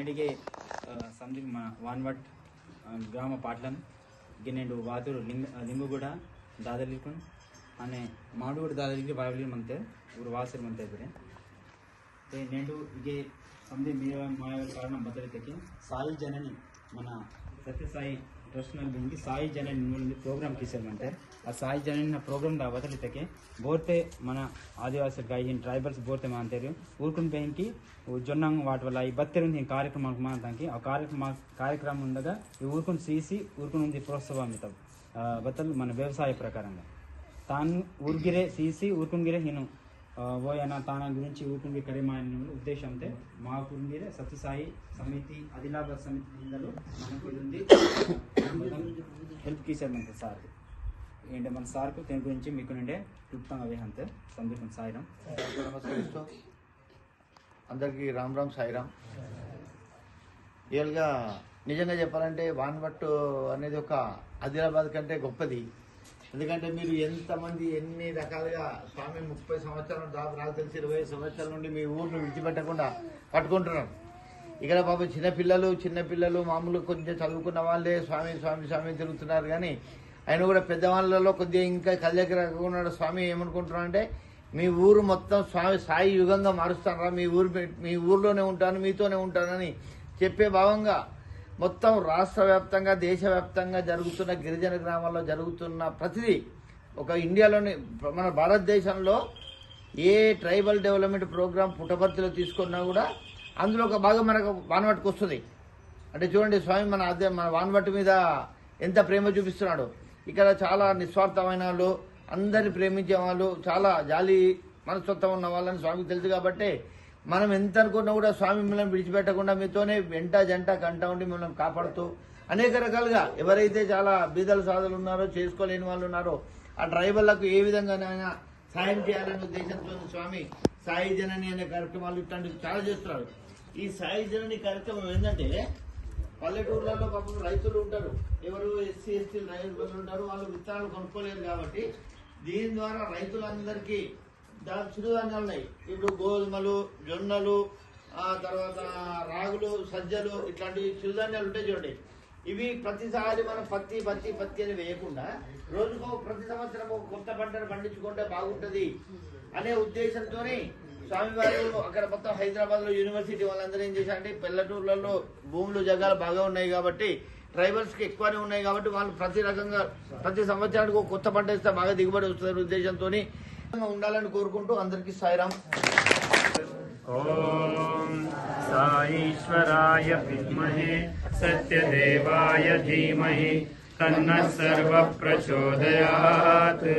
నేటిಗೆ something మా వాన్వట్ గ్రామ పాట్లన్ గిన్నెండు వాతురు లిಂಬುಗೂಡ ದಾದಲಿಕೊಂಡು ಅನೆ ಮಾಡುಗೂಡ ದಾದಲಿಗೆ ಬಾಯಲಿ ಮಂತೆ ಊರು ವಾಸರು ಮಂತೆ ಇದ್ರೆ నేడు ఇగే సంధి మాయ కారణం బద్దలితకి సాయి జనని మన సత్యసాయి ಟ್ರಸ್ಟ್ನಲ್ಲಿ ಬಂದು ಸಾಯಿ ಜನನಿ ಪ್ರೋಗ್ರಾಮ್ ಕಿಸೇమంటే ಆ ಸಾಯಿ ಜನನ ಪ್ರೋಗ್ರಾಮ್ ದ ಬದಲಿತಕ್ಕೆ ಬೋರ್ತೆ మన ఆదివాసి గాయన్ ట్రైబల్స్ బోర్తే మాంతేరు ఊరుకుని పెంకి జొన్నంగ్ వాటి వల్ల ఈ బత్తెరు కార్యక్రమాలకు మాంతాకి ఆ కార్యక్రమం ఉండగా ఈ ఊరుకుని సీసి ఊరుకుని ఉంది ప్రోత్సవం ఇతాం బత్తలు మన వ్యవసాయ ప్రకారంగా తాను ఊరిగిరే సీసి ఊరుకునిగిరే నేను ఓయన తాన గురించి ఊరుకుని కడిమాయన ఉద్దేశంతో మా ఊరిగిరే సత్యసాయి సమితి ఆదిలాబాద్ సమితిలో మనకు ఇది ఉంది హెల్ప్ కిసేమంటే సార్ ఏంటంటే మన సార్కు దీని గురించి మీకు నుండే క్లుప్తంగా వేయంతే సందర్భం సాయిరాం నమస్కరిస్తూ అందరికీ రామ్ రామ్ సాయిరాం. రియల్గా నిజంగా చెప్పాలంటే వాన్వట్టు అనేది ఒక ఆదిలాబాద్ కంటే గొప్పది. ఎందుకంటే మీరు ఎంతమంది ఎన్ని రకాలుగా స్వామి 30 సంవత్సరాల దాకా నాకు తెలిసి 20 సంవత్సరాల నుండి మీ ఊరిని విడిచిపెట్టకుండా పట్టుకుంటున్నారు. ఇక్కడ బాబు చిన్నపిల్లలు మామూలు కొంచెం చదువుకున్న వాళ్ళే స్వామి స్వామి స్వామి తిరుగుతున్నారు. కానీ ఆయన కూడా పెద్దవాళ్ళలో కొద్దిగా ఇంకా కళ్ళకి రాకుండా స్వామి ఏమనుకుంటున్నారు అంటే మీ ఊరు మొత్తం స్వామి సాయి యుగంగా మారుస్తారా, మీ ఊర్లోనే ఉంటాను మీతోనే ఉంటానని చెప్పే భావంగా మొత్తం రాష్ట్ర వ్యాప్తంగా దేశవ్యాప్తంగా జరుగుతున్న గిరిజన గ్రామాల్లో జరుగుతున్న ప్రతిదీ ఒక ఇండియాలోని మన భారతదేశంలో ఏ ట్రైబల్ డెవలప్మెంట్ ప్రోగ్రామ్ పుట్టపర్తిలో తీసుకున్నా కూడా అందులో ఒక భాగం మనకు వాన్వట్కి వస్తుంది. అంటే చూడండి స్వామి మన వాన్వట్ మీద ఎంత ప్రేమ చూపిస్తున్నాడు. ఇక్కడ చాలా నిస్వార్థమైన వాళ్ళు, అందరిని ప్రేమించే వాళ్ళు, చాలా జాలి మనస్తత్వం ఉన్న వాళ్ళని స్వామికి తెలుసు. కాబట్టి మనం ఎంత అనుకున్నా కూడా స్వామి మిమ్మల్ని విడిచిపెట్టకుండా మీతోనే వెంట జంట కంట ఉండి మిమ్మల్ని కాపాడుతూ అనేక రకాలుగా ఎవరైతే చాలా బీదల సాధులు ఉన్నారో, చేసుకోలేని వాళ్ళు ఉన్నారో ఆ ట్రైబల్లకు ఏ విధంగానైనా సాయం చేయాలనే ఉద్దేశంతో స్వామి సాయి జనని అనే కార్యక్రమాలు ఇట్లాంటివి చాలా చేస్తున్నారు. ఈ సాయి జనని కార్యక్రమం ఏంటంటే పల్లెటూర్లలో పాపం రైతులు ఉంటారు, ఎవరు ఎస్సీ ఎస్టీ రైతులు ఉంటారు, వాళ్ళు విత్తనాలు కొనుక్కోలేరు. కాబట్టి దీని ద్వారా రైతులందరికీ చిరుధాన్యాలు ఉన్నాయి. ఇప్పుడు గోధుమలు, జొన్నలు, తర్వాత రాగులు, సజ్జలు ఇట్లాంటి చిరుధాన్యాలు ఉంటాయి చూడండి. ఇవి ప్రతిసారి మనం పత్తి అని వేయకుండా రోజుకో ప్రతి సంవత్సరం ఒక కొత్త పంటను పండించుకుంటే బాగుంటుంది అనే ఉద్దేశంతోనే స్వామివారు అక్కడ మొత్తం హైదరాబాద్ లో యూనివర్సిటీ వాళ్ళందరూ ఏం చేశారంటే పల్లెటూర్లలో భూములు జగాలు బాగా ఉన్నాయి కాబట్టి ట్రైబల్స్ కి ఎక్కువనే ఉన్నాయి కాబట్టి వాళ్ళు ప్రతి సంవత్సరానికి ఒక కొత్త పంట ఇస్తే బాగా దిగుబడి వస్తుంది ఉద్దేశంతో ఉండాలని కోరుకుంటూ అందరికీ సాయిరాం. ఓం సాయీశ్వరాయ విద్మహే సత్యదేవాయ ధీమహి తన్నః సర్వ ప్రచోదయాత్.